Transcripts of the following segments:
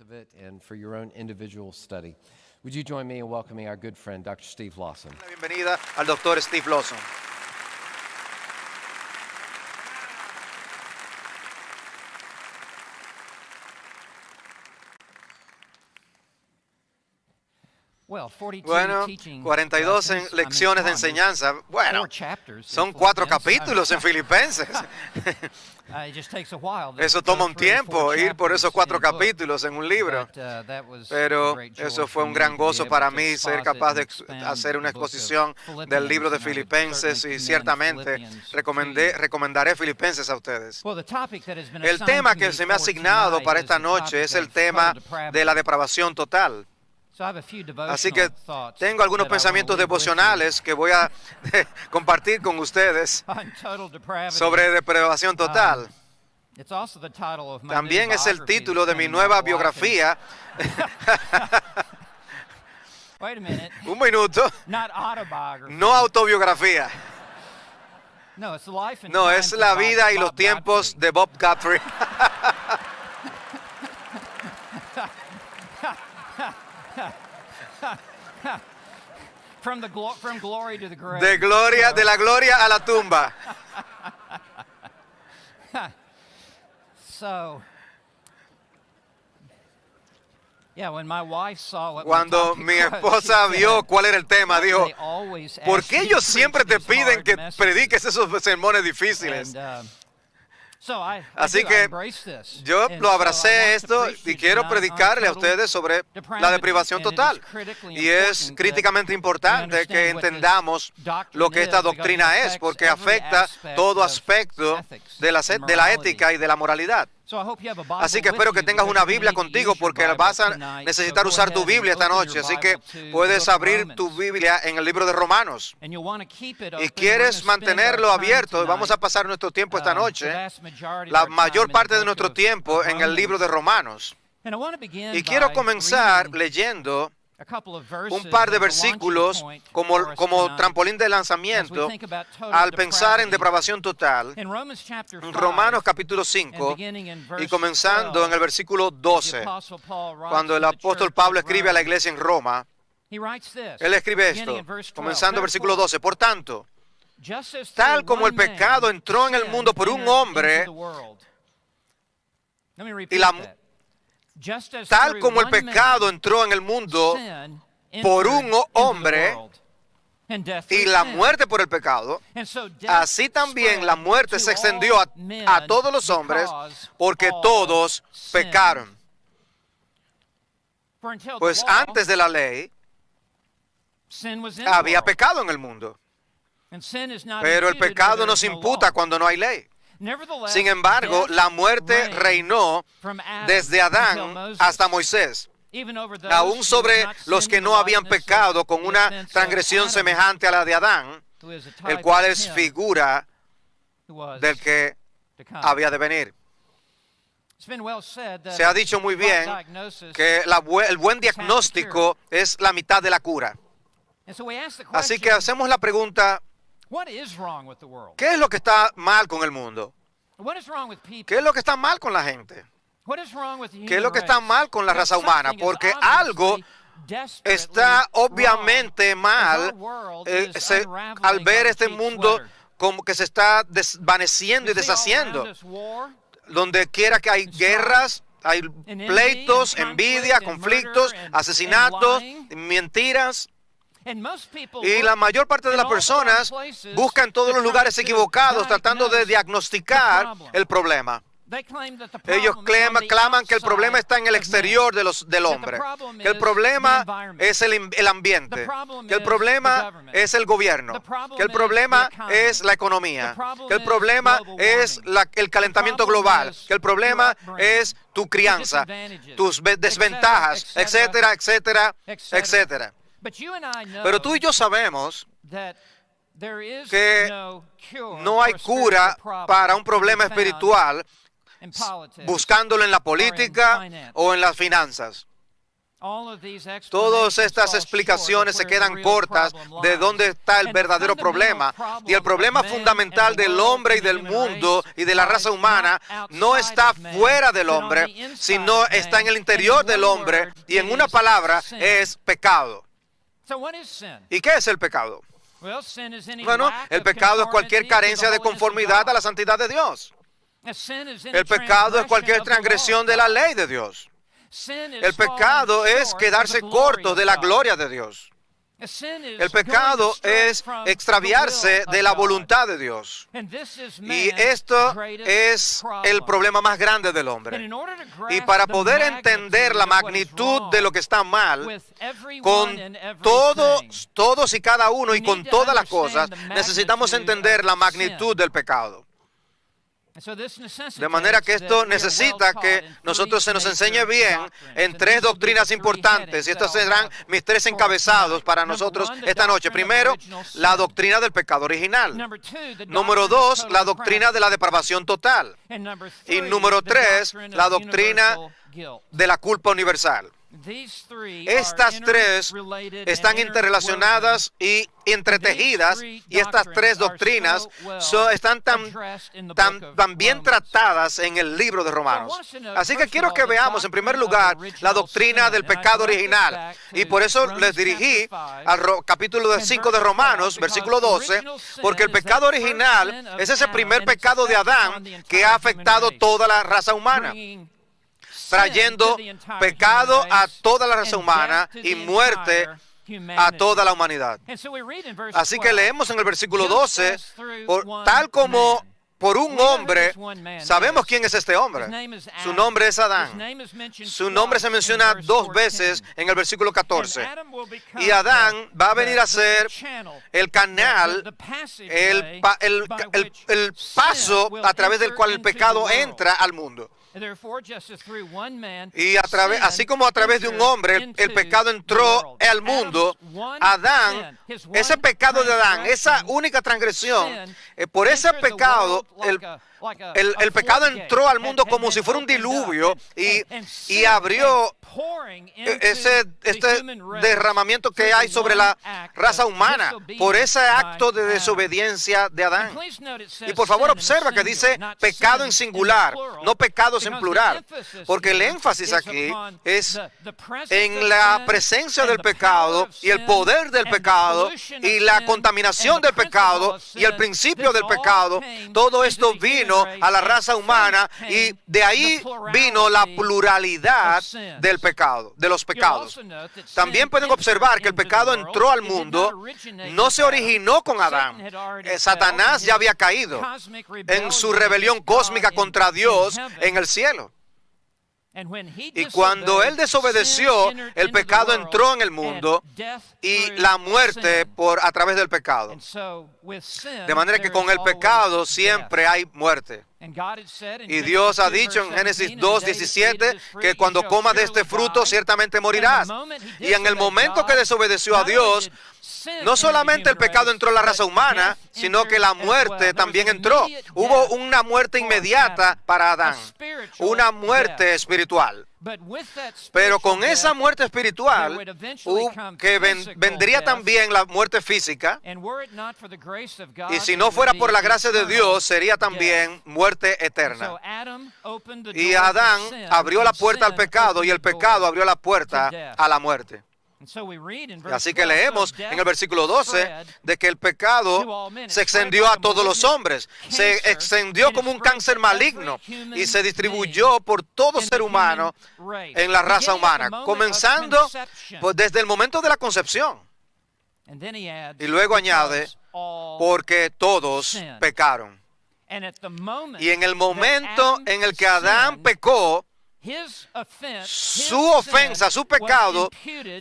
of it and for your own individual study. Would you join me in welcoming our good friend, Dr. Steve Lawson? Bienvenida al Dr. Steve Lawson. Bueno, 42 lecciones de enseñanza. Bueno, son 4 capítulos en Filipenses. Eso toma un tiempo, ir por esos 4 capítulos en un libro. Pero eso fue un gran gozo para mí, ser capaz de hacer una exposición del libro de Filipenses, y ciertamente recomendaré Filipenses a ustedes. El tema que se me ha asignado para esta noche es el tema de la depravación total. Así que tengo algunos pensamientos devocionales que voy a compartir con ustedes sobre depravación total. También es el título de mi nueva biografía. Un minuto. No autobiografía. No, es la vida y los tiempos de Bob Guthrie. De la gloria a la tumba. Cuando mi esposa vio cuál era el tema, dijo, ¿por qué ellos siempre te piden que prediques esos sermones difíciles? Así que yo lo abracé esto y quiero predicarle a ustedes sobre la deprivación total. Y es críticamente importante que entendamos lo que esta doctrina es, porque afecta todo aspecto de la ética y de la moralidad. Así que espero que tengas una Biblia contigo, porque vas a necesitar usar tu Biblia esta noche. Así que puedes abrir tu Biblia en el libro de Romanos. Y quieres mantenerlo abierto. Y vamos a pasar nuestro tiempo esta noche, la mayor parte de nuestro tiempo, en el libro de Romanos. Y quiero comenzar leyendo un par de versículos como trampolín de lanzamiento al pensar en depravación total. En Romanos capítulo 5 y comenzando en el versículo 12, cuando el apóstol Pablo escribe a la iglesia en Roma, él escribe esto, comenzando el versículo 12. Por tanto, tal como el pecado entró en el mundo por un hombre, tal como el pecado entró en el mundo por un hombre y la muerte por el pecado, así también la muerte se extendió a todos los hombres porque todos pecaron. Pues antes de la ley había pecado en el mundo, pero el pecado no se imputa cuando no hay ley. Sin embargo, la muerte reinó desde Adán hasta Moisés, aún sobre los que no habían pecado con una transgresión semejante a la de Adán, el cual es figura del que había de venir. Se ha dicho muy bien que el buen diagnóstico es la mitad de la cura. Así que hacemos la pregunta, ¿qué es lo que está mal con el mundo? ¿Qué es lo que está mal con la gente? ¿Qué es lo que está mal con la raza humana? Porque algo está obviamente mal al ver este mundo como que se está desvaneciendo y deshaciendo. Donde quiera que hay guerras, hay pleitos, envidia, conflictos, asesinatos, mentiras. Y la mayor parte de las personas buscan todos los lugares equivocados tratando de diagnosticar el problema. Ellos claman que el problema está en el exterior del hombre, que el problema es el ambiente, que el problema es el gobierno, que el problema es la economía, que el problema es el calentamiento global, que el problema es tu crianza, tus desventajas, etcétera, etcétera, etcétera. Pero tú y yo sabemos que no hay cura para un problema espiritual buscándolo en la política o en las finanzas. Todas estas explicaciones se quedan cortas de dónde está el verdadero problema. Y el problema fundamental del hombre y del mundo y de la raza humana no está fuera del hombre, sino está en el interior del hombre. Y en una palabra, es pecado. ¿Y qué es el pecado? Bueno, el pecado es cualquier carencia de conformidad a la santidad de Dios. El pecado es cualquier transgresión de la ley de Dios. El pecado es quedarse corto de la gloria de Dios. El pecado es extraviarse de la voluntad de Dios. Y esto es el problema más grande del hombre. Y para poder entender la magnitud de lo que está mal, con todos y cada uno y con todas las cosas, necesitamos entender la magnitud del pecado. De manera que esto necesita que nosotros se nos enseñe bien en tres doctrinas importantes, y estos serán mis tres encabezados para nosotros esta noche. Primero, la doctrina del pecado original. Número dos, la doctrina de la depravación total. Y número tres, la doctrina de la culpa universal. Estas tres están interrelacionadas y entretejidas, y estas tres doctrinas están tan bien tratadas en el libro de Romanos. Así que quiero que veamos en primer lugar la doctrina del pecado original, y por eso les dirigí al capítulo 5 de Romanos, versículo 12, porque el pecado original es ese primer pecado de Adán que ha afectado toda la raza humana, trayendo pecado a toda la raza humana y muerte a toda la humanidad. Así que leemos en el versículo 12, tal como por un hombre, sabemos quién es este hombre. Su nombre es Adán. Su nombre se menciona 2 veces en el versículo 14. Y Adán va a venir a ser el canal, el paso a través del cual el pecado entra al mundo. Y así como a través de un hombre el pecado entró al mundo, Adán, ese pecado de Adán, esa única transgresión, por ese pecado, el pecado entró al mundo como si fuera un diluvio y abrió este derramamiento que hay sobre la raza humana por ese acto de desobediencia de Adán. Y por favor observa que dice pecado en singular, no pecados en plural, porque el énfasis aquí es en la presencia del pecado y el poder del pecado y la contaminación del pecado y el principio del pecado. Todo esto vino a la raza humana y de ahí vino la pluralidad del pecado, de los pecados. También pueden observar que el pecado entró al mundo, no se originó con Adán. Satanás ya había caído en su rebelión cósmica contra Dios en el cielo. Y cuando él desobedeció, el pecado entró en el mundo y la muerte a través del pecado. De manera que con el pecado siempre hay muerte. Y Dios ha dicho en Génesis 2:17 que cuando comas de este fruto ciertamente morirás. Y en el momento que desobedeció a Dios, no solamente el pecado entró en la raza humana, sino que la muerte también entró. Hubo una muerte inmediata para Adán, una muerte espiritual. Pero con esa muerte espiritual, que vendría también la muerte física, y si no fuera por la gracia de Dios, sería también muerte eterna. Y Adán abrió la puerta al pecado, y el pecado abrió la puerta a la muerte. Así que leemos en el versículo 12 de que el pecado se extendió a todos los hombres, se extendió como un cáncer maligno y se distribuyó por todo ser humano en la raza humana, comenzando desde el momento de la concepción. Y luego añade, porque todos pecaron. Y en el momento en el que Adán pecó, su ofensa, su pecado,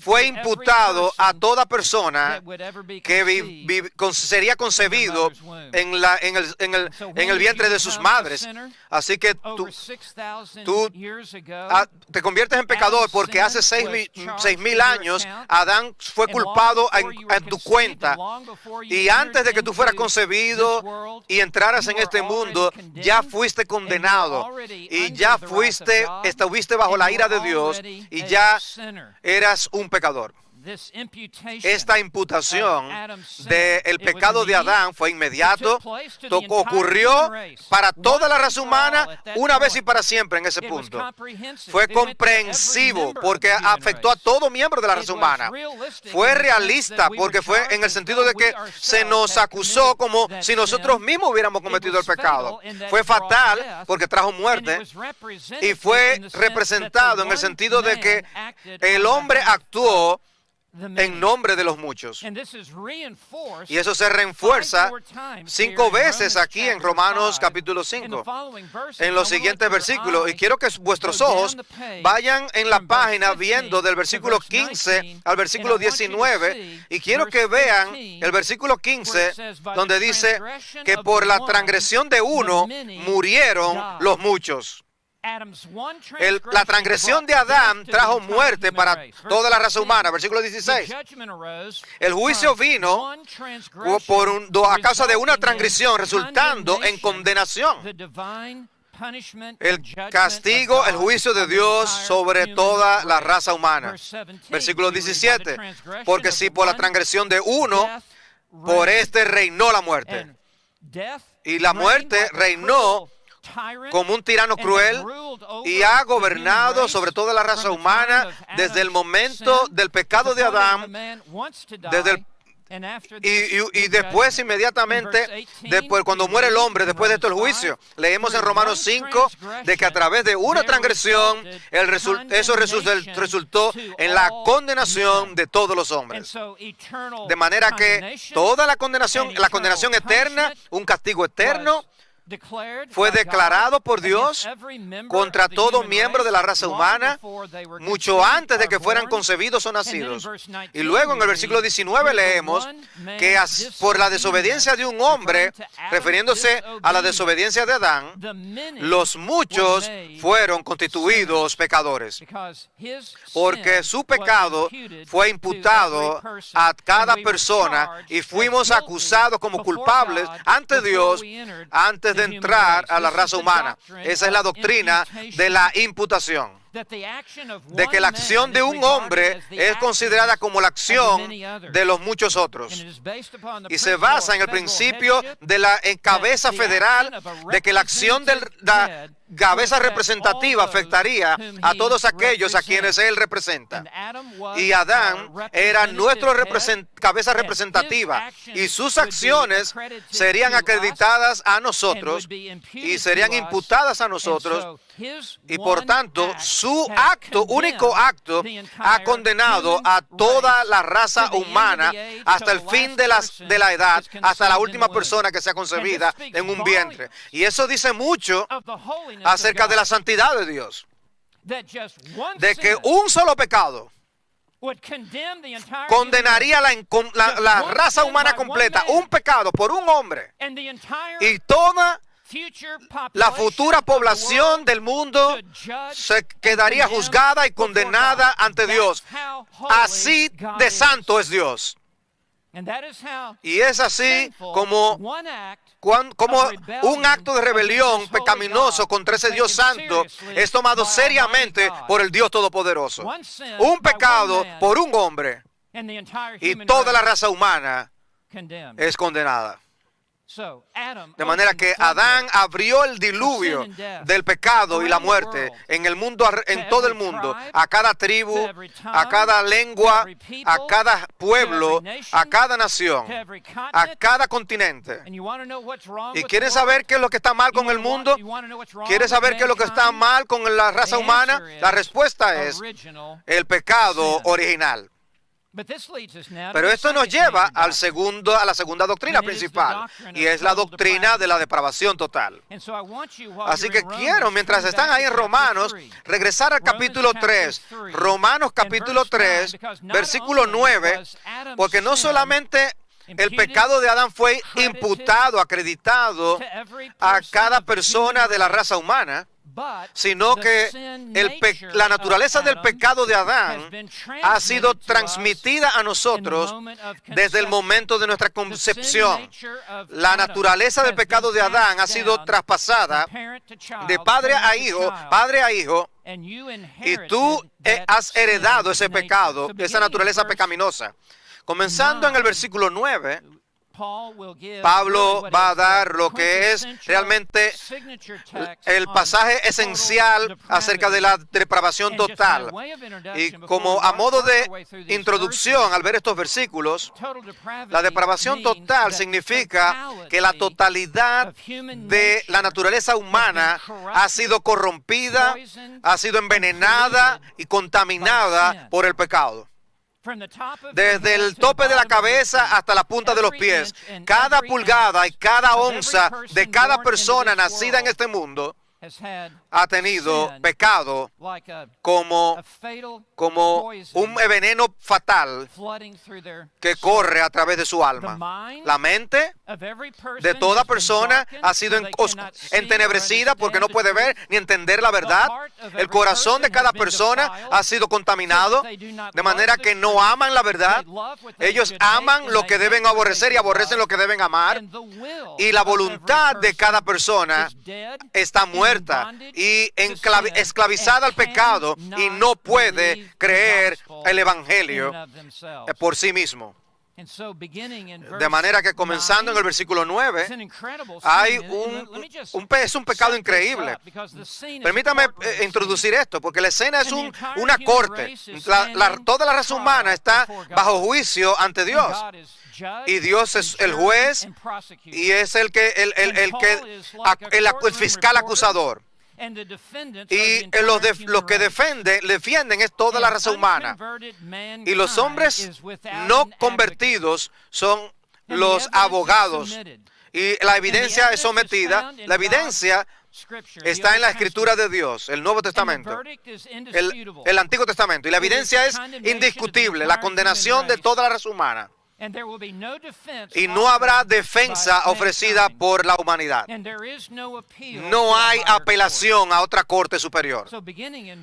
fue imputado a toda persona que sería concebido en el vientre de sus madres. Así que tú te conviertes en pecador porque hace 6,000 años Adán fue culpado en tu cuenta. Y antes de que tú fueras concebido y entraras en este mundo, ya fuiste condenado y ya fuiste estuviste bajo la ira de Dios y ya eras un pecador. Esta imputación del pecado de Adán fue inmediato, ocurrió para toda la raza humana una vez y para siempre en ese punto. Fue comprensivo porque afectó a todo miembro de la raza humana. Fue realista porque fue en el sentido de que se nos acusó como si nosotros mismos hubiéramos cometido el pecado. Fue fatal porque trajo muerte y fue representado en el sentido de que el hombre actuó en nombre de los muchos. Y eso se refuerza 5 veces aquí en Romanos capítulo 5, en los siguientes versículos. Y quiero que vuestros ojos vayan en la página viendo del versículo 15 al versículo 19. Y quiero que vean el versículo 15, donde dice que por la transgresión de uno murieron los muchos. La transgresión de Adán trajo muerte para toda la raza humana. Versículo 16. El juicio vino a causa de una transgresión, resultando en condenación. El castigo, el juicio de Dios sobre toda la raza humana. Versículo 17. Porque si por la transgresión de uno, por este reinó la muerte. Y la muerte reinó como un tirano cruel y ha gobernado sobre toda la raza humana desde el momento del pecado de Adán, y después inmediatamente, después cuando muere el hombre, después de esto el juicio. Leemos en Romanos 5 de que a través de una transgresión eso resultó en la condenación de todos los hombres. De manera que toda la condenación eterna, un castigo eterno, fue declarado por Dios contra todo miembro de la raza humana mucho antes de que fueran concebidos o nacidos. Y luego en el versículo 19 leemos que por la desobediencia de un hombre, refiriéndose a la desobediencia de Adán, los muchos fueron constituidos pecadores. Porque su pecado fue imputado a cada persona y fuimos acusados como culpables ante Dios antes de entrar a la raza humana. Esa es la doctrina de la imputación. De que la acción de un hombre es considerada como la acción de los muchos otros. Y se basa en el principio de la cabeza federal, de que la acción de la cabeza representativa afectaría a todos aquellos a quienes él representa. Y Adán era nuestra cabeza representativa, y sus acciones serían acreditadas a nosotros y serían imputadas a nosotros. Y por tanto, su único acto, ha condenado a toda la raza humana hasta el fin de la edad, hasta la última persona que sea concebida en un vientre. Y eso dice mucho acerca de la santidad de Dios. De que un solo pecado condenaría la raza humana completa. Un pecado por un hombre. Y toda la futura población del mundo se quedaría juzgada y condenada ante Dios. Así de santo es Dios. Y es así como un acto de rebelión pecaminoso contra ese Dios santo es tomado seriamente por el Dios Todopoderoso. Un pecado por un hombre y toda la raza humana es condenada. De manera que Adán abrió el diluvio del pecado y la muerte en el mundo, en todo el mundo, a cada tribu, a cada lengua, a cada pueblo, a cada nación, a cada continente. ¿Y quieres saber qué es lo que está mal con el mundo? ¿Quieres saber qué es lo que está mal con la raza humana? La respuesta es el pecado original. Pero esto nos lleva a la segunda doctrina principal, y es la doctrina de la depravación total. Así que quiero, mientras están ahí en Romanos, regresar al capítulo 3, Romanos capítulo 3, versículo 9, porque no solamente el pecado de Adán fue imputado, acreditado a cada persona de la raza humana, sino que la naturaleza del pecado de Adán ha sido transmitida a nosotros desde el momento de nuestra concepción. La naturaleza del pecado de Adán ha sido traspasada de padre a hijo, y tú has heredado ese pecado, esa naturaleza pecaminosa. Comenzando en el versículo 9, Pablo va a dar lo que es realmente el pasaje esencial acerca de la depravación total. Y como a modo de introducción, al ver estos versículos, la depravación total significa que la totalidad de la naturaleza humana ha sido corrompida, ha sido envenenada y contaminada por el pecado. Desde el tope de la cabeza hasta la punta de los pies, cada pulgada y cada onza de cada persona nacida en este mundo ha tenido pecado como un veneno fatal que corre a través de su alma. La mente de toda persona ha sido entenebrecida porque no puede ver ni entender la verdad. El corazón de cada persona ha sido contaminado de manera que no aman la verdad. Ellos aman lo que deben aborrecer y aborrecen lo que deben amar. Y la voluntad de cada persona está muerta y esclavizada al pecado y no puede creer el evangelio por sí mismo. De manera que comenzando en el versículo 9, hay un pecado increíble. Permítame introducir esto, porque la escena es una corte. Toda la raza humana está bajo juicio ante Dios. Y Dios es el juez y es el fiscal acusador. Y los que defienden es toda la raza humana. Y los hombres no convertidos son los abogados. Y la evidencia es sometida. La evidencia está en la Escritura de Dios, el Nuevo Testamento, el Antiguo Testamento. Y la evidencia es indiscutible, la condenación de toda la raza humana. Y no habrá defensa ofrecida por la humanidad. No hay apelación a otra corte superior.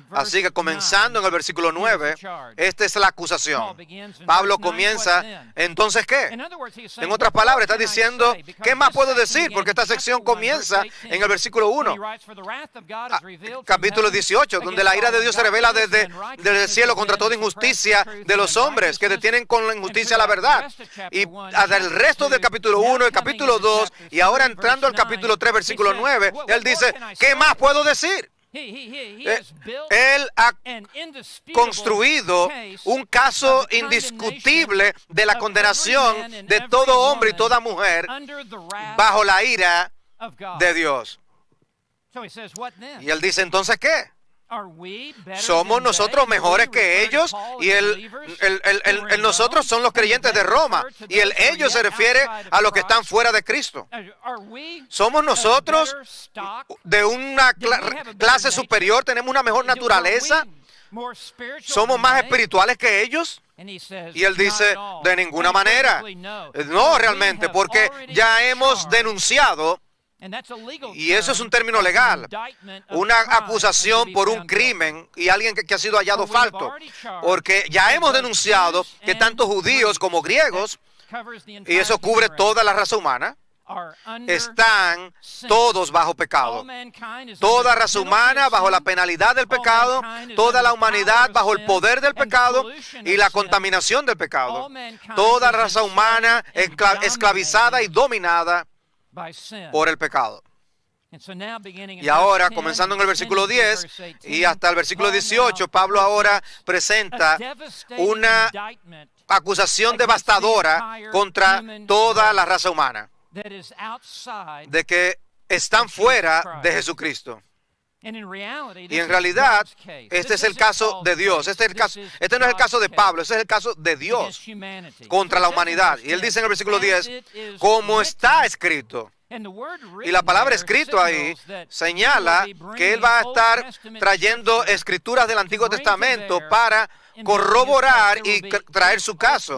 Así que comenzando en el versículo 9, esta es la acusación. Pablo comienza, ¿entonces qué? En otras palabras, está diciendo, ¿qué más puedo decir? Porque esta sección comienza en el versículo 1, capítulo 18, donde la ira de Dios se revela desde el cielo contra toda injusticia de los hombres que detienen con la injusticia la verdad. Y el resto del capítulo 1, el capítulo 2, y ahora entrando al capítulo 3, versículo 9, él dice, ¿qué más puedo decir? Él ha construido un caso indiscutible de la condenación de todo hombre y toda mujer bajo la ira de Dios. Y él dice, ¿entonces qué? ¿Somos nosotros mejores que ellos? Y el nosotros son los creyentes de Roma. Y el ellos se refiere a los que están fuera de Cristo. ¿Somos nosotros de una clase superior? ¿Tenemos una mejor naturaleza? ¿Somos más espirituales que ellos? Y él dice, de ninguna manera. No, realmente, porque ya hemos denunciado. Y eso es un término legal, una acusación por un crimen y alguien que ha sido hallado falto, porque ya hemos denunciado que tanto judíos como griegos, y eso cubre toda la raza humana, están todos bajo pecado. Toda raza humana bajo la penalidad del pecado, toda la humanidad bajo el poder del pecado y la contaminación del pecado. Toda raza humana esclavizada y dominada por el pecado. Y ahora, comenzando en el versículo 10 y hasta el versículo 18, Pablo ahora presenta una acusación devastadora contra toda la raza humana, de que están fuera de Jesucristo. Y en realidad, este es el caso de Dios. Este no es el caso de Pablo, este es el caso de Dios contra la humanidad. Y él dice en el versículo 10, como está escrito. Y la palabra escrito ahí señala que él va a estar trayendo escrituras del Antiguo Testamento para corroborar y traer su caso.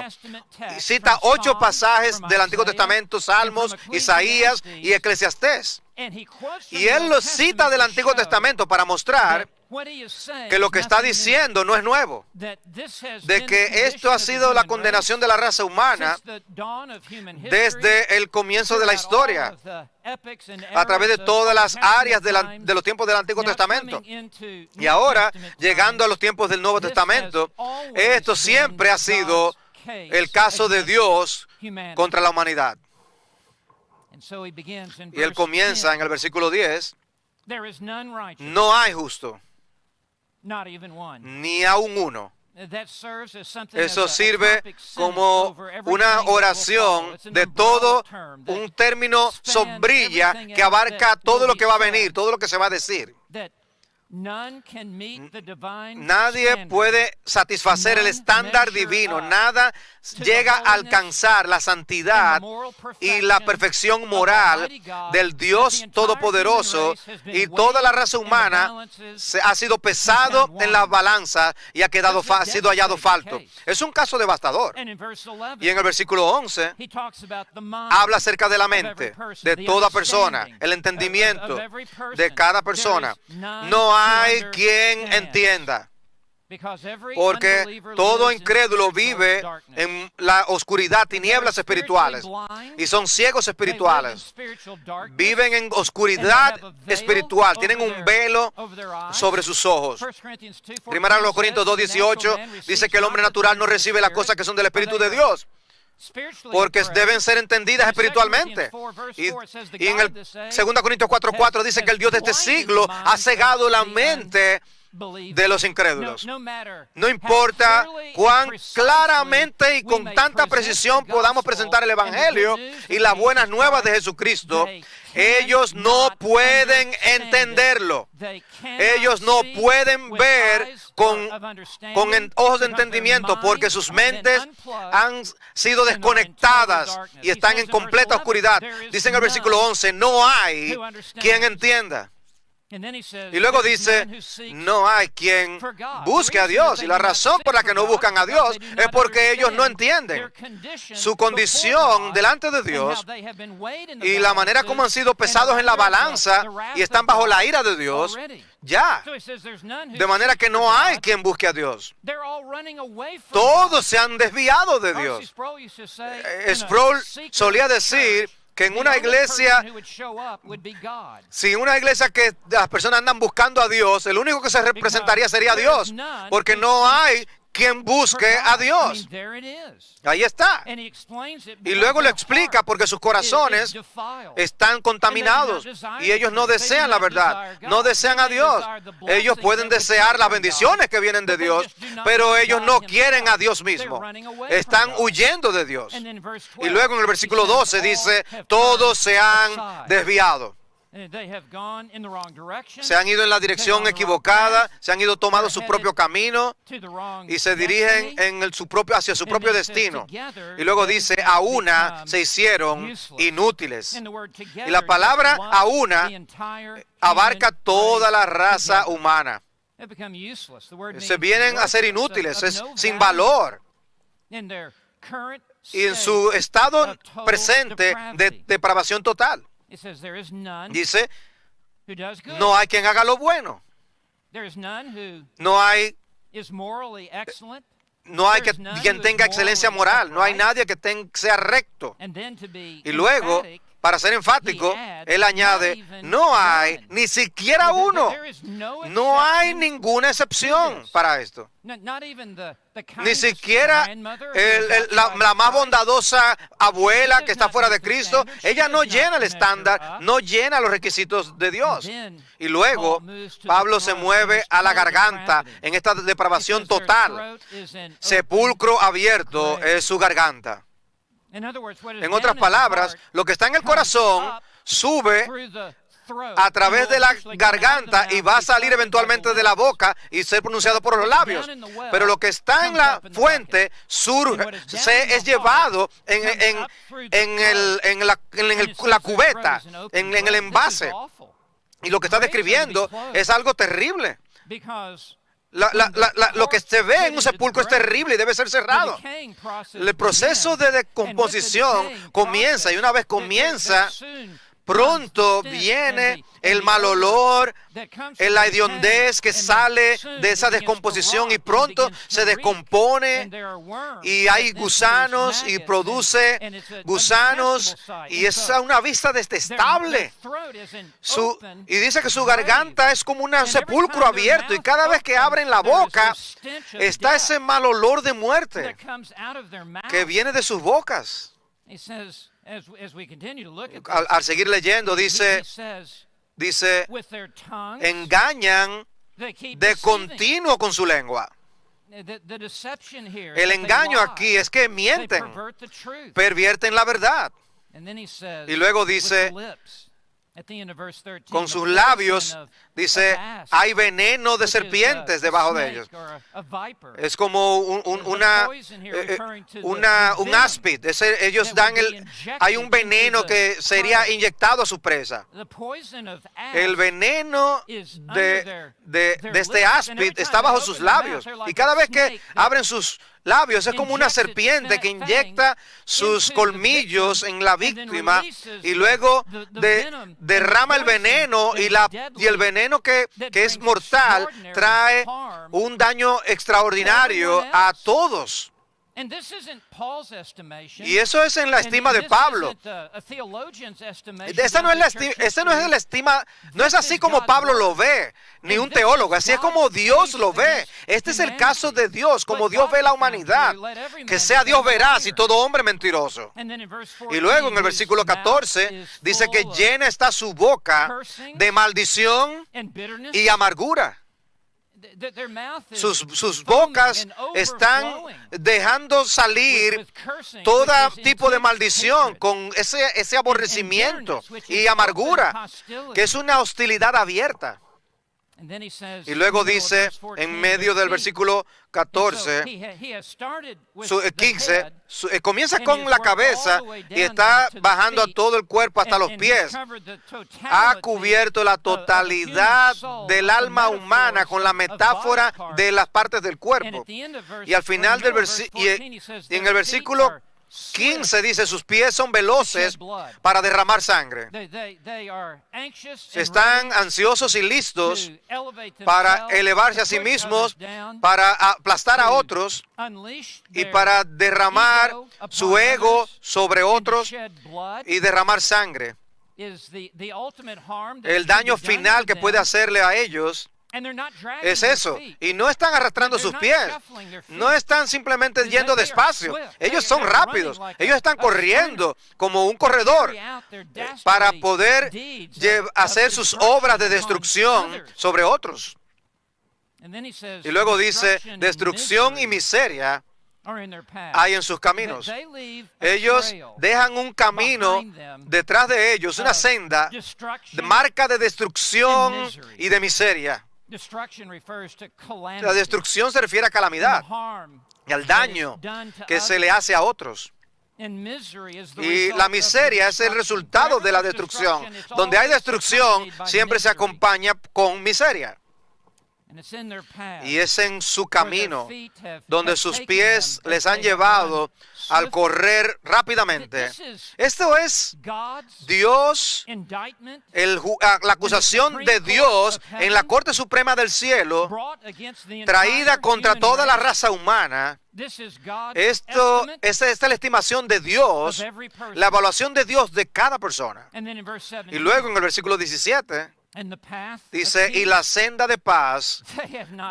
Cita 8 pasajes del Antiguo Testamento, Salmos, Isaías y Eclesiastés. Y él los cita del Antiguo Testamento para mostrar que lo que está diciendo no es nuevo, de que esto ha sido la condenación de la raza humana desde el comienzo de la historia, a través de todas las áreas de los tiempos del Antiguo Testamento. Y ahora, llegando a los tiempos del Nuevo Testamento, esto siempre ha sido el caso de Dios contra la humanidad. Y él comienza en el versículo 10, no hay justo, ni aun uno. Eso sirve como una oración de todo un término sombrilla que abarca todo lo que va a venir, todo lo que se va a decir. Nadie puede satisfacer el estándar divino. Nada llega a alcanzar la santidad y la perfección moral del Dios Todopoderoso, y toda la raza humana ha sido pesado en la balanza y ha sido hallado falto. Es un caso devastador. Y en el versículo 11 habla acerca de la mente de toda persona, el entendimiento de cada persona. No hay quien entienda, porque todo incrédulo vive en la oscuridad, tinieblas espirituales, y son ciegos espirituales. Viven en oscuridad espiritual, tienen un velo sobre sus ojos. 1 Corintios 2:18 dice que el hombre natural no recibe las cosas que son del Espíritu de Dios, porque deben ser entendidas espiritualmente. Y en el 2 Corintios 4:4 dice que el Dios de este siglo ha cegado la mente de los incrédulos. No importa cuán claramente y con tanta precisión podamos presentar el Evangelio y las buenas nuevas de Jesucristo, ellos no pueden entenderlo. Ellos no pueden ver con ojos de entendimiento, porque sus mentes han sido desconectadas y están en completa oscuridad. Dice en el versículo 11, no hay quien entienda. Y luego dice, no hay quien busque a Dios. Y la razón por la que no buscan a Dios es porque ellos no entienden su condición delante de Dios y la manera como han sido pesados en la balanza y están bajo la ira de Dios. Ya. De manera que no hay quien busque a Dios. Todos se han desviado de Dios. Sproul solía decir que en una iglesia, si una iglesia que las personas andan buscando a Dios, el único que se representaría sería Dios, porque no hay quien busque a Dios. Ahí está. Y luego lo explica porque sus corazones están contaminados y ellos no desean la verdad, no desean a Dios. Ellos pueden desear las bendiciones que vienen de Dios, pero ellos no quieren a Dios mismo. Están huyendo de Dios. Y luego en el versículo 12 dice, todos se han desviado. Se han ido en la dirección equivocada, se han ido tomando su propio camino y se dirigen hacia su propio destino. Y luego dice, a una se hicieron inútiles. Y la palabra a una abarca toda la raza humana. Se vienen a ser inútiles, es sin valor. Y en su estado presente de depravación total. Dice, no hay quien haga lo bueno. No hay quien tenga excelencia moral. No hay nadie que sea recto. Y luego, para ser enfático, él añade, no hay ni siquiera uno. No hay ninguna excepción para esto. Ni siquiera la más bondadosa abuela que está fuera de Cristo, ella no llena el estándar, no llena los requisitos de Dios. Y luego Pablo se mueve a la garganta en esta depravación total. Sepulcro abierto es su garganta. En otras palabras, lo que está en el corazón sube a través de la garganta y va a salir eventualmente de la boca y ser pronunciado por los labios. Pero lo que está en la fuente surge, es llevado en la cubeta, en el envase. Y lo que está describiendo es algo terrible. Lo que se ve en un sepulcro es terrible y debe ser cerrado. El proceso de descomposición comienza, y una vez comienza, pronto viene el mal olor, la hediondez que sale de esa descomposición y pronto se descompone y hay gusanos y produce gusanos y es una vista detestable. Y dice que su garganta es como un sepulcro abierto y cada vez que abren la boca está ese mal olor de muerte que viene de sus bocas. Al seguir leyendo, dice, engañan de continuo con su lengua. El engaño aquí es que mienten, pervierten la verdad. Y luego dice, con sus labios, dice, hay veneno de serpientes debajo de ellos. Es como un áspid. Ellos dan hay un veneno que sería inyectado a su presa. El veneno de este áspid está bajo sus labios. Y cada vez que abren sus labios es como una serpiente que inyecta sus colmillos en la víctima y luego derrama el veneno y el veneno que es mortal trae un daño extraordinario a todos. Y eso es en la estima de Pablo. Esta no es la estima, no es así como Pablo lo ve, ni un teólogo, así es como Dios lo ve. Este es el caso de Dios, como Dios ve la humanidad, que sea Dios veraz y todo hombre mentiroso. Y luego en el versículo 14 dice que llena está su boca de maldición y amargura. Sus bocas están dejando salir todo tipo de maldición con ese aborrecimiento y amargura, que es una hostilidad abierta. Y luego dice, en medio del versículo 15, comienza con la cabeza y está bajando a todo el cuerpo hasta los pies. Ha cubierto la totalidad del alma humana con la metáfora de las partes del cuerpo. Y al final del en el versículo 15 dice, sus pies son veloces para derramar sangre. Están ansiosos y listos para elevarse a sí mismos, para aplastar a otros y para derramar su ego sobre otros y derramar sangre. El daño final que puede hacerle a ellos es eso. Y no están arrastrando sus pies. No están simplemente yendo despacio. Ellos son rápidos. Ellos están corriendo como un corredor para poder hacer sus obras de destrucción sobre otros. Y luego dice, destrucción y miseria hay en sus caminos. Ellos dejan un camino detrás de ellos, una senda de marca de destrucción y de miseria. La destrucción se refiere a calamidad y al daño que se le hace a otros. Y la miseria es el resultado de la destrucción. Donde hay destrucción, siempre se acompaña con miseria. Y es en su camino donde sus pies les han llevado al correr rápidamente. Esto es Dios, la acusación de Dios en la Corte Suprema del Cielo, traída contra toda la raza humana. Esta es la estimación de Dios, la evaluación de Dios de cada persona. Y luego en el versículo 17, dice, y la senda de paz,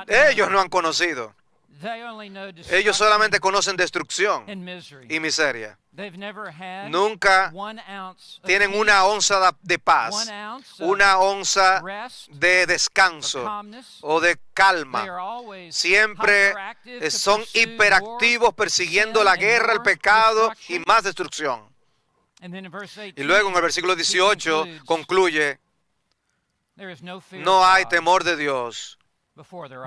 ellos no han conocido. Ellos solamente conocen destrucción y miseria. Nunca tienen una onza de paz, una onza de descanso o de calma. Siempre son hiperactivos persiguiendo la guerra, el pecado y más destrucción. Y luego en el versículo 18 concluye, no hay temor de Dios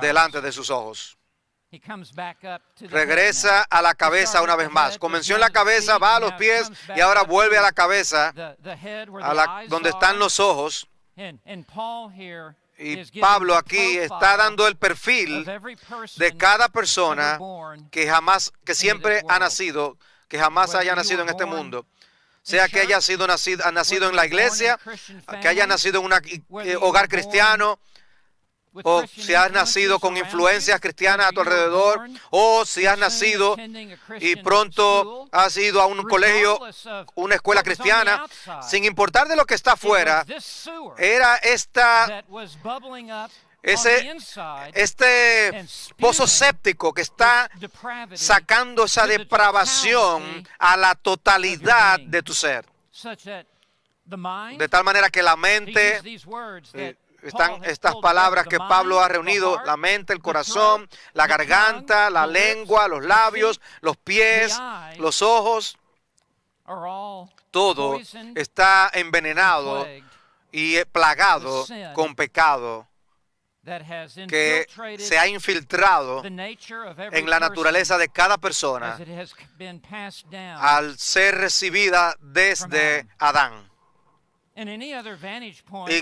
delante de sus ojos. Regresa a la cabeza una vez más. Comenzó en la cabeza, va a los pies y ahora vuelve a la cabeza, donde están los ojos. Y Pablo aquí está dando el perfil de cada persona que siempre ha nacido, que jamás haya nacido en este mundo. sea que haya sido nacido en la iglesia, que haya nacido en un hogar cristiano, o si has nacido con influencias cristianas a tu alrededor, o si has nacido y pronto has ido a un colegio, una escuela cristiana, sin importar de lo que está afuera, era este pozo séptico que está sacando esa depravación a la totalidad de tu ser. De tal manera que la mente, están estas palabras que Pablo ha reunido: la mente, el corazón, la garganta, la lengua, los labios, los pies, los ojos, todo está envenenado y plagado con pecado que se ha infiltrado en la naturaleza de cada persona al ser recibida desde Adán. Y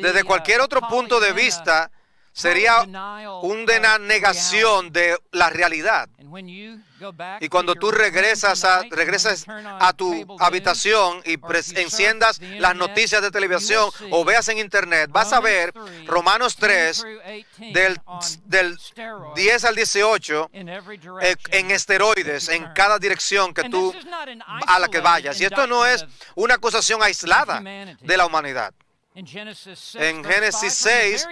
desde cualquier otro punto de vista sería una negación de la realidad. Y cuando tú regresas a tu habitación y enciendas las noticias de televisión o veas en internet, vas a ver Romanos 3 del 10 al 18 en esteroides en cada dirección a la que vayas. Y esto no es una acusación aislada de la humanidad. En Génesis 6,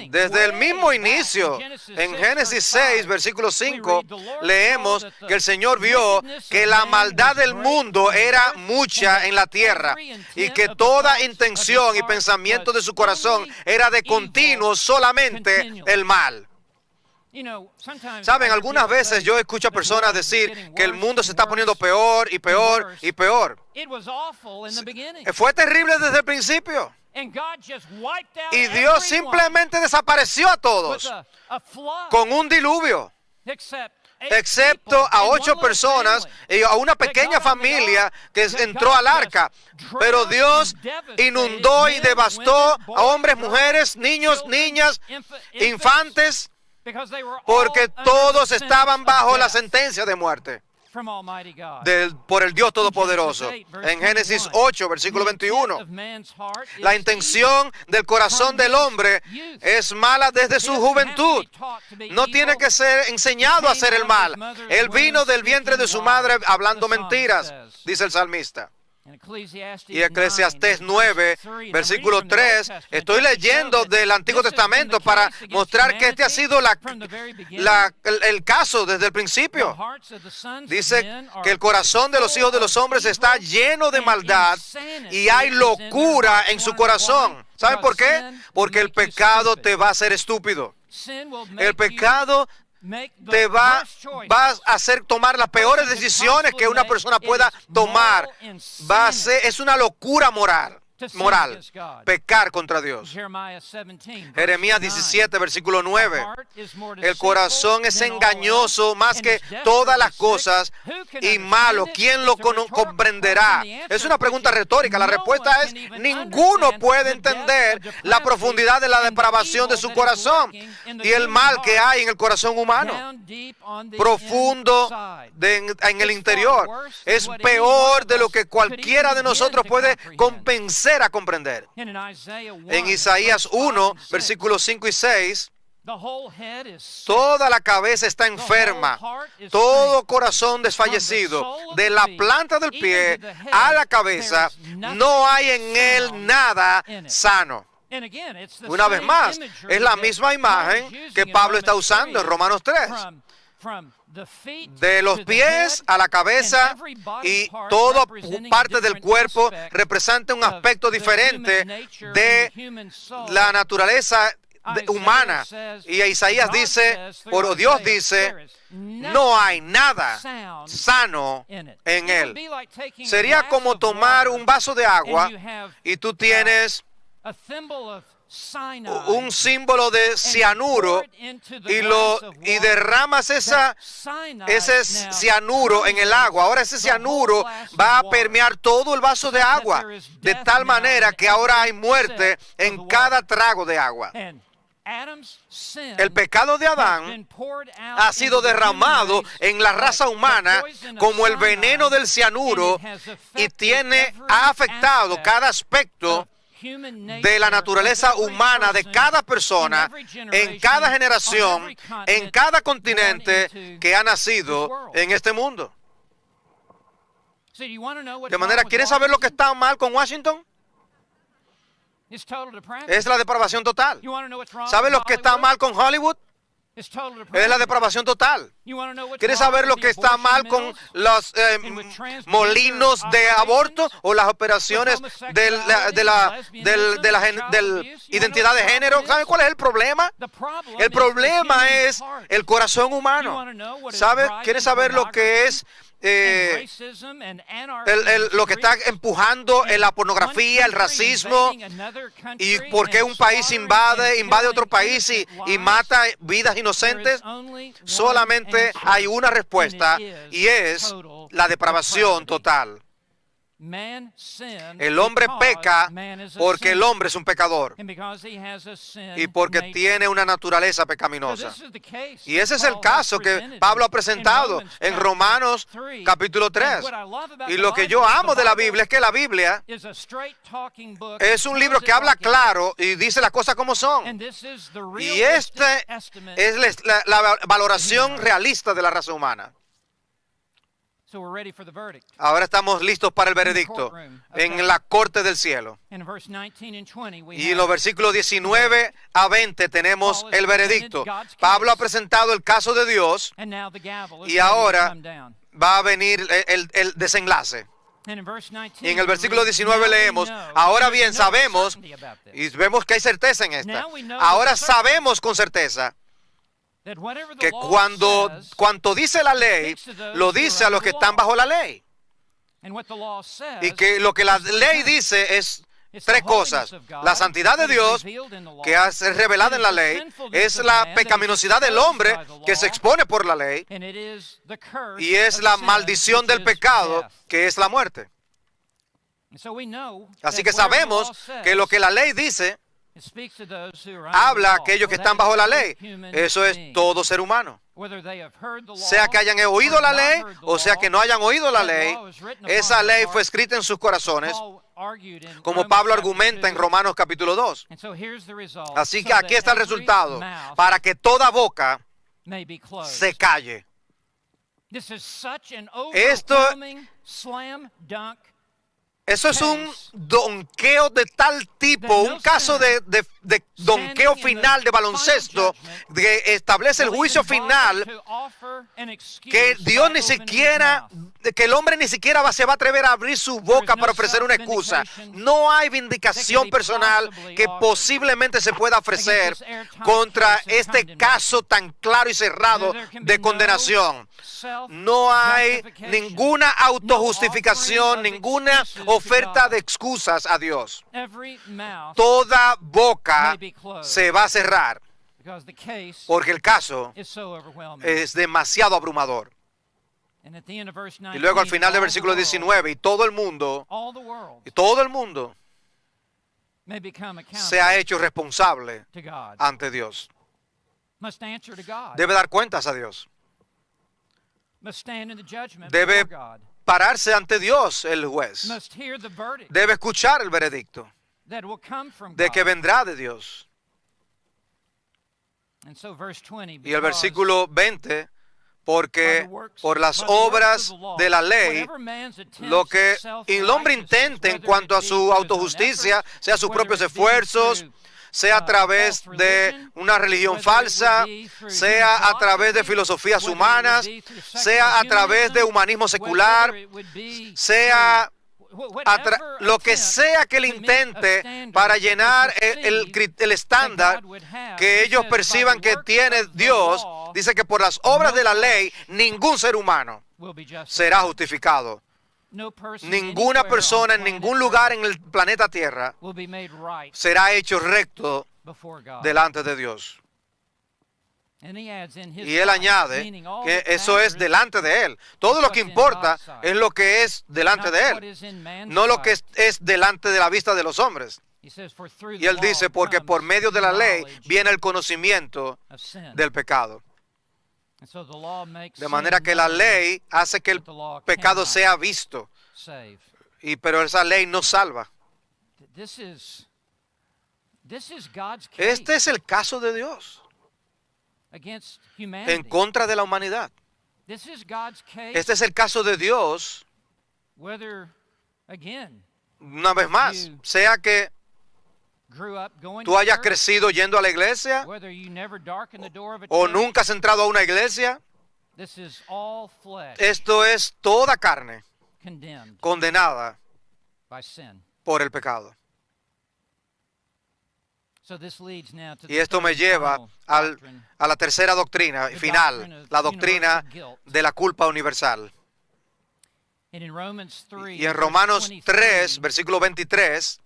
desde el mismo inicio, en Génesis 6, versículo 5, leemos que el Señor vio que la maldad del mundo era mucha en la tierra y que toda intención y pensamiento de su corazón era de continuo solamente el mal. Saben, algunas veces yo escucho a personas decir que el mundo se está poniendo peor y peor y peor. Fue terrible desde el principio. Y Dios simplemente desapareció a todos con un diluvio, excepto a 8 personas y a una pequeña familia que entró al arca. Pero Dios inundó y devastó a hombres, mujeres, niños, niñas, infantes, porque todos estaban bajo la sentencia de muerte por el Dios Todopoderoso. En Génesis 8, versículo 21, la intención del corazón del hombre es mala desde su juventud. No tiene que ser enseñado a hacer el mal. Él vino del vientre de su madre hablando mentiras, dice el salmista. Y Eclesiastés 9, versículo 3, estoy leyendo del Antiguo Testamento para mostrar que este ha sido el caso desde el principio. Dice que el corazón de los hijos de los hombres está lleno de maldad y hay locura en su corazón. ¿Saben por qué? Porque el pecado te va a hacer estúpido. El pecado te va a hacer tomar las peores decisiones que una persona pueda tomar. Es una locura moral, pecar contra Dios. Jeremías 17, versículo 9. El corazón es engañoso más que todas las cosas y malo. ¿Quién lo comprenderá? Es una pregunta retórica. La respuesta es: ninguno puede entender la profundidad de la depravación de su corazón y el mal que hay en el corazón humano. Profundo en el interior. Es peor de lo que cualquiera de nosotros puede a comprender. En Isaías 1, versículos 5 y 6, toda la cabeza está enferma, todo corazón desfallecido, de la planta del pie a la cabeza, no hay en él nada sano. Una vez más, es la misma imagen que Pablo está usando en Romanos 3. De los pies a la cabeza y toda parte del cuerpo representa un aspecto diferente de la naturaleza humana. Y Isaías dice, o Dios dice, no hay nada sano en él. Sería como tomar un vaso de agua y tú tienes un símbolo de cianuro y derramas ese cianuro en el agua. Ahora ese cianuro va a permear todo el vaso de agua, de tal manera que ahora hay muerte en cada trago de agua. El pecado de Adán ha sido derramado en la raza humana como el veneno del cianuro y ha afectado cada aspecto de la naturaleza humana de cada persona, en cada generación, en cada continente que ha nacido en este mundo. De manera, ¿quieren saber lo que está mal con Washington? Es la depravación total. ¿Saben lo que está mal con Hollywood? Es la depravación total. ¿Quieres saber lo que está mal con los molinos de aborto o las operaciones de la identidad de género? ¿Saben cuál es el problema? El problema es el corazón humano. ¿Quieres saber lo que es lo que está empujando en la pornografía, el racismo, y por qué un país invade otro país y mata vidas inocentes? Solamente hay una respuesta, y es la depravación total. El hombre peca porque el hombre es un pecador y porque tiene una naturaleza pecaminosa. Y ese es el caso que Pablo ha presentado en Romanos capítulo 3. Y lo que yo amo de la Biblia es que la Biblia es un libro que habla claro y dice las cosas como son. Y este es la valoración realista de la raza humana. Ahora estamos listos para el veredicto en la corte del cielo. Y en los versículos 19 a 20 tenemos el veredicto. Pablo ha presentado el caso de Dios y ahora va a venir el desenlace. Y en el versículo 19 leemos: ahora bien sabemos, y vemos que hay certeza en esta, ahora sabemos con certeza que cuanto dice la ley, lo dice a los que están bajo la ley. Y que lo que la ley dice es tres cosas: la santidad de Dios, que es revelada en la ley; es la pecaminosidad del hombre, que se expone por la ley; y es la maldición del pecado, que es la muerte. Así que sabemos que lo que la ley dice habla a aquellos que están bajo la ley. Eso es todo ser humano. Sea que hayan oído la ley o sea que no hayan oído la ley, esa ley fue escrita en sus corazones, como Pablo argumenta en Romanos capítulo 2. Así que aquí está el resultado: para que toda boca se calle. Eso es un donqueo de tal tipo, un caso de donqueo final de baloncesto, que establece el juicio final, que Dios ni siquiera, que el hombre ni siquiera se va a atrever a abrir su boca para ofrecer una excusa. No hay vindicación personal que posiblemente se pueda ofrecer contra este caso tan claro y cerrado de condenación. No hay ninguna autojustificación, ninguna oferta de excusas a Dios. Toda boca se va a cerrar porque el caso es demasiado abrumador. Y luego al final del versículo 19, y todo el mundo se ha hecho responsable ante Dios. Debe dar cuentas a Dios. Debe pararse ante Dios el juez. Debe escuchar el veredicto de que vendrá de Dios. Y el versículo 20, porque por las obras de la ley, lo que el hombre intente en cuanto a su autojusticia, sea sus propios esfuerzos, sea a través de una religión falsa, sea a través de filosofías humanas, sea a través de humanismo secular, sea lo que sea que él intente para llenar el estándar que ellos perciban que tiene Dios, dice que por las obras de la ley ningún ser humano será justificado. Ninguna persona en ningún lugar en el planeta Tierra será hecho recto delante de Dios. Y él añade que eso es delante de él. Todo lo que importa es lo que es delante de él, no lo que es delante de la vista de los hombres. Y él dice, porque por medio de la ley viene el conocimiento del pecado. De manera que la ley hace que el pecado sea visto, pero esa ley no salva. Este es el caso de Dios en contra de la humanidad. Este es el caso de Dios, una vez más, sea que tú hayas crecido yendo a la iglesia o nunca has entrado a una iglesia. Esto es toda carne condenada por el pecado. Y esto me lleva a la tercera doctrina final, la doctrina de la culpa universal. Y en Romanos 3, versículo 23,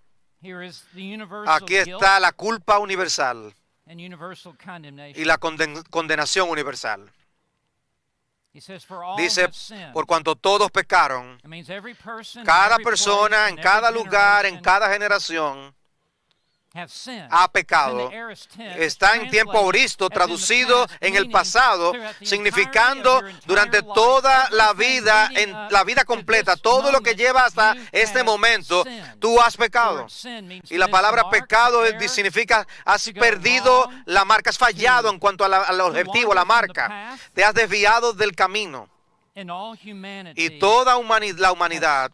aquí está la culpa universal y la condenación universal. Dice, por cuanto todos pecaron, cada persona, en cada lugar, en cada generación, ha pecado. Está en tiempo auristo, traducido en el pasado, significando durante toda la vida, en la vida completa, todo lo que lleva hasta este momento, tú has pecado. Y la palabra pecado significa has perdido la marca, has fallado en cuanto al objetivo, la marca. Te has desviado del camino. Y toda la humanidad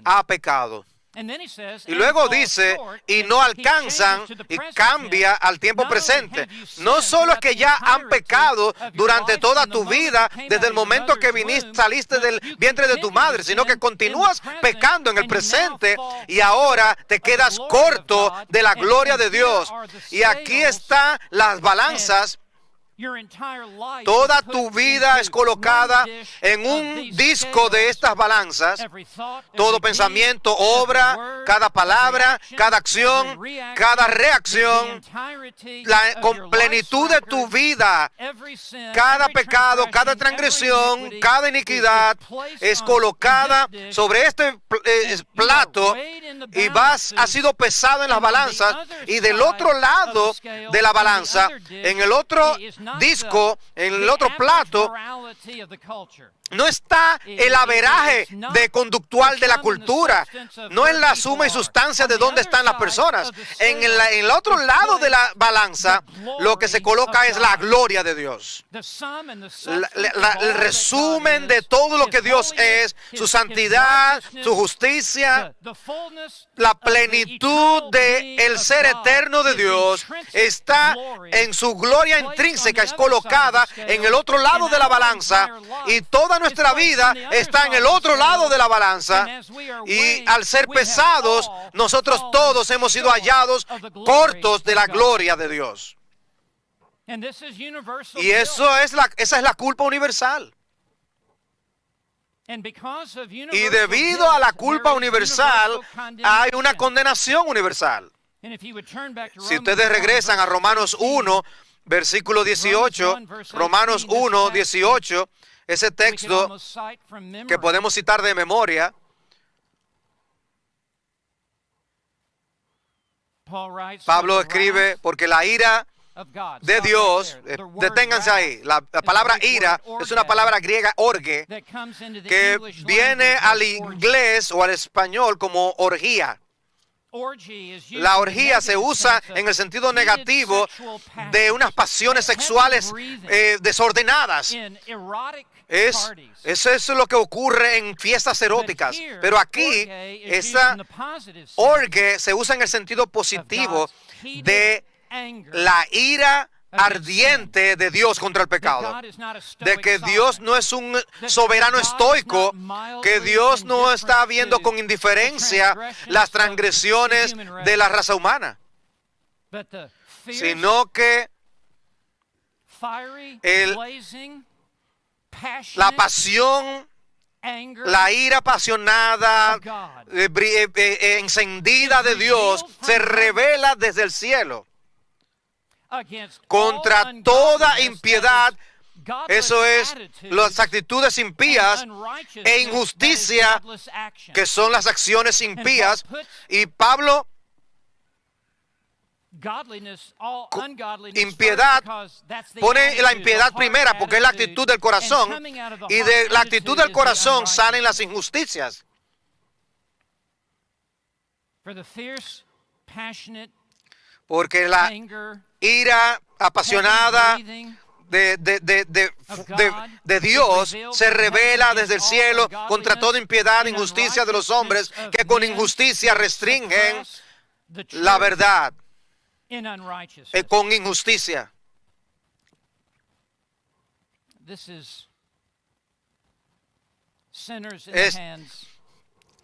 ha pecado. Y luego dice, y no alcanzan, y cambia al tiempo presente. No solo es que ya han pecado durante toda tu vida, desde el momento que saliste del vientre de tu madre, sino que continúas pecando en el presente y ahora te quedas corto de la gloria de Dios. Y aquí están las balanzas. Toda tu vida es colocada en un disco de estas balanzas. Todo pensamiento, obra, cada palabra, cada acción, cada reacción, la con plenitud de tu vida, cada pecado, cada transgresión, cada iniquidad es colocada sobre este plato y ha sido pesado en las balanzas. Y del otro lado de la balanza, en el otro disco, en el otro plato, no está el averaje conductual de la cultura, no es la suma y sustancia de dónde están las personas. En el otro lado de la balanza, lo que se coloca es la gloria de Dios. El resumen de todo lo que Dios es, su santidad, su justicia, la plenitud del ser eterno de Dios está en su gloria intrínseca, es colocada en el otro lado de la balanza, y toda nuestra vida está en el otro lado de la balanza, y al ser pesados, nosotros todos hemos sido hallados cortos de la gloria de Dios. Y esa es la culpa universal. Y debido a la culpa universal, hay una condenación universal. Si ustedes regresan a Romanos 1, versículo 18, Romanos 1, 18, ese texto que podemos citar de memoria, Pablo escribe, porque la ira de Dios, deténganse ahí, la palabra ira es una palabra griega, orge, que viene al inglés o al español como orgía. La orgía se usa en el sentido negativo de unas pasiones sexuales desordenadas. Eso es lo que ocurre en fiestas eróticas. Pero aquí, esa orge se usa en el sentido positivo de la ira ardiente de Dios contra el pecado, de que Dios no es un soberano estoico, que Dios no está viendo con indiferencia las transgresiones de la raza humana, sino que la pasión, la ira apasionada, encendida de Dios, se revela desde el cielo contra toda impiedad, eso es, las actitudes impías e injusticia, que son las acciones impías. Y Pablo impiedad, pone la impiedad primera porque es la actitud del corazón, y de la actitud del corazón salen las injusticias. Porque la ira apasionada de Dios se revela desde el cielo contra toda impiedad e injusticia de los hombres que con injusticia restringen la verdad con injusticia.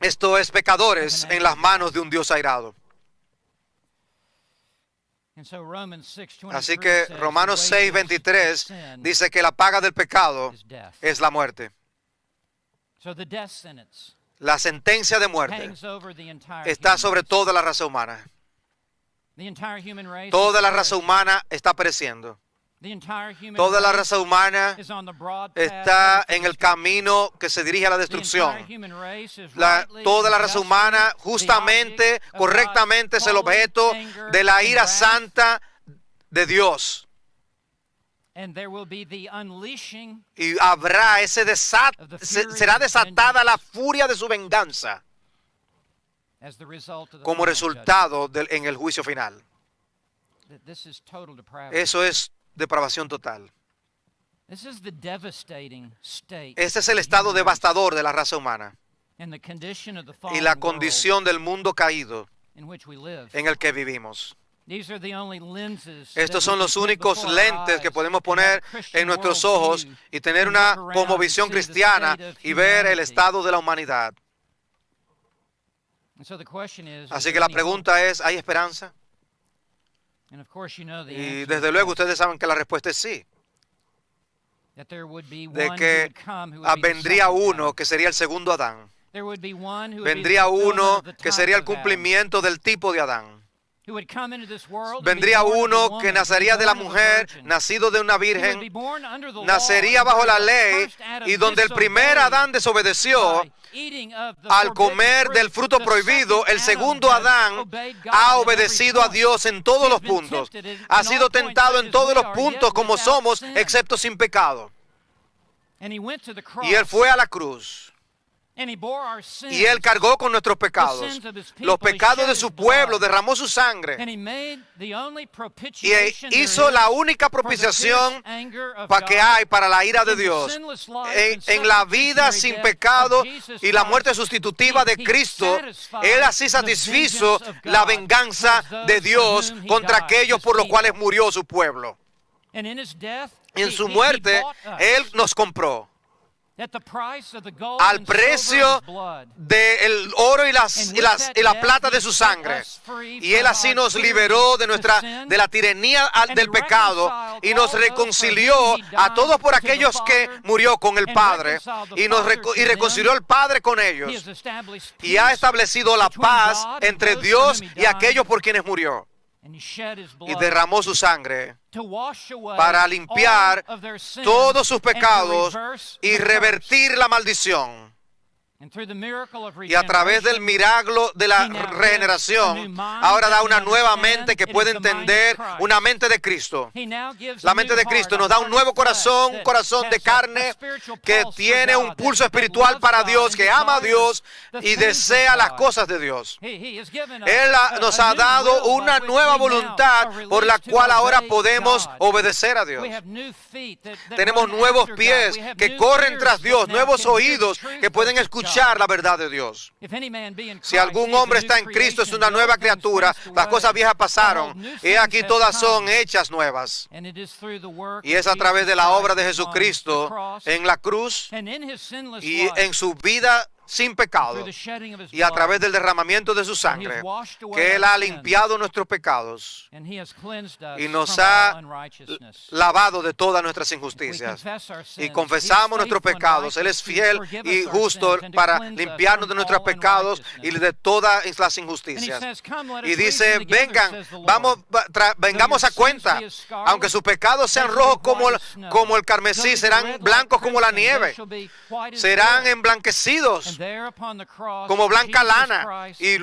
Esto es pecadores en las manos de un Dios airado. Así que Romanos 6:23 dice que la paga del pecado es la muerte. La sentencia de muerte está sobre toda la raza humana. Toda la raza humana está pereciendo. Toda la raza humana está en el camino que se dirige a la destrucción. Toda la raza humana justamente, correctamente es el objeto de la ira santa de Dios. Y habrá será desatada la furia de su venganza como resultado en el juicio final. Eso es depravación total. Ese es el estado devastador de la raza humana y la condición del mundo caído en el que vivimos. Estos son los únicos lentes que podemos poner en nuestros ojos y tener una cosmovisión cristiana y ver el estado de la humanidad. Así que la pregunta es, ¿hay esperanza? Y desde luego ustedes saben que la respuesta es sí. De que vendría uno que sería el segundo Adán. Vendría uno que sería el cumplimiento del tipo de Adán. Vendría uno que nacería de la mujer, nacido de una virgen, nacería bajo la ley, y donde el primer Adán desobedeció al comer del fruto prohibido, el segundo Adán ha obedecido a Dios en todos los puntos. Ha sido tentado en todos los puntos como somos, excepto sin pecado. Y Él fue a la cruz. Y Él cargó con nuestros pecados, los pecados de su pueblo, derramó su sangre y hizo la única propiciación que hay para la ira de Dios. En la vida sin pecado y la muerte sustitutiva de Cristo, Él así satisfizo la venganza de Dios contra aquellos por los cuales murió su pueblo. En su muerte, Él nos compró al precio del oro y la plata de su sangre. Y Él así nos liberó de la tiranía del pecado y nos reconcilió a todos por aquellos que murió con el Padre y reconcilió al Padre con ellos. Y ha establecido la paz entre Dios y aquellos por quienes murió. Y derramó su sangre para limpiar todos sus pecados y revertir la maldición. Y a través del milagro de la regeneración, ahora da una nueva mente que puede entender, una mente de Cristo. La mente de Cristo nos da un nuevo corazón, un corazón de carne que tiene un pulso espiritual para Dios, que ama a Dios y desea las cosas de Dios. Él nos ha dado una nueva voluntad por la cual ahora podemos obedecer a Dios. Tenemos nuevos pies que corren tras Dios, nuevos oídos que pueden escuchar la verdad de Dios. Si algún hombre está en Cristo, es una nueva criatura. Las cosas viejas pasaron y aquí todas son hechas nuevas. Y es a través de la obra de Jesucristo en la cruz y en su vida sin pecado y a través del derramamiento de su sangre que Él ha limpiado nuestros pecados y nos ha lavado de todas nuestras injusticias. Y confesamos nuestros pecados. Él es fiel y justo para limpiarnos de nuestros pecados y de todas las injusticias. Y dice, vengamos a cuenta, aunque sus pecados sean rojos como el carmesí, serán blancos como la nieve, serán emblanquecidos como blanca lana. Y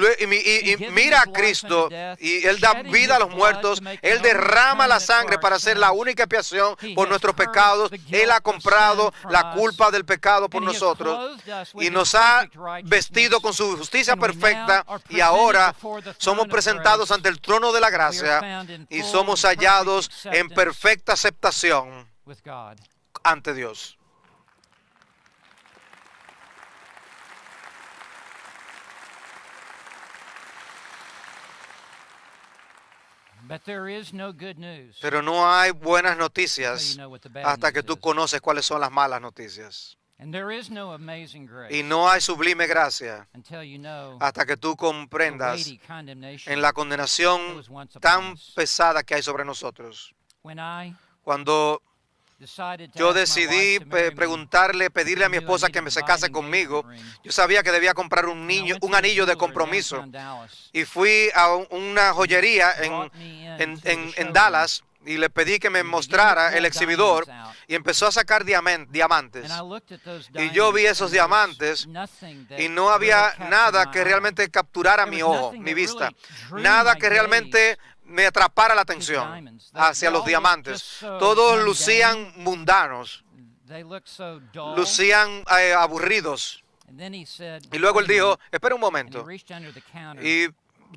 mira a Cristo, y Él da vida a los muertos. Él derrama la sangre para hacer la única expiación por nuestros pecados. Él ha comprado la culpa del pecado por nosotros y nos ha vestido con su justicia perfecta, y ahora somos presentados ante el trono de la gracia y somos hallados en perfecta aceptación ante Dios. Pero no hay buenas noticias hasta que tú conoces cuáles son las malas noticias. Y no hay sublime gracia hasta que tú comprendas en la condenación tan pesada que hay sobre nosotros. Cuando yo decidí pedirle a mi esposa que se case conmigo, yo sabía que debía comprar un anillo de compromiso. Y fui a una joyería en Dallas y le pedí que me mostrara el exhibidor, y empezó a sacar diamantes. Y yo vi esos diamantes y no había nada que realmente capturara mi ojo, mi vista. Nada que realmente me atrapara la atención hacia los diamantes. Todos lucían mundanos, lucían aburridos. Y luego él dijo, espera un momento. Y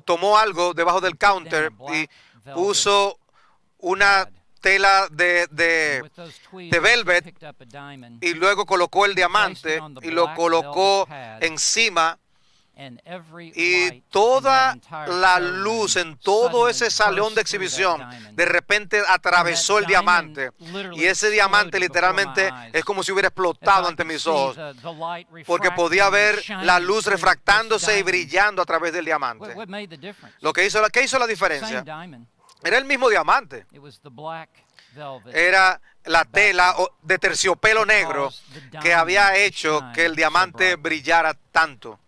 tomó algo debajo del counter y puso una tela de velvet, y luego colocó el diamante y lo colocó encima, y toda la luz en todo ese salón de exhibición de repente atravesó el diamante, y ese diamante literalmente es como si hubiera explotado ante mis ojos, porque podía ver la luz refractándose y brillando a través del diamante. ¿Qué hizo la diferencia? Era el mismo diamante. Era la tela de terciopelo negro que había hecho que el diamante brillara tanto.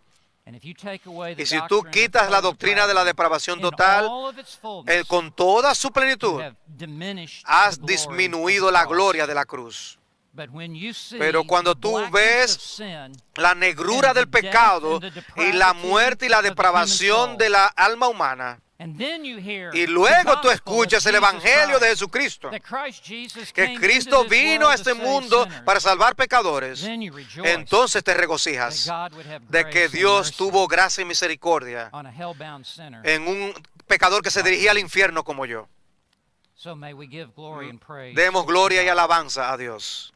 Y si tú quitas la doctrina de la depravación total, con toda su plenitud, has disminuido la gloria de la cruz. Pero cuando tú ves la negrura del pecado y la muerte y la depravación de la alma humana, y luego tú escuchas el Evangelio de Jesucristo, que Cristo vino a este mundo para salvar pecadores, entonces te regocijas de que Dios tuvo gracia y misericordia en un pecador que se dirigía al infierno como yo. Demos gloria y alabanza a Dios.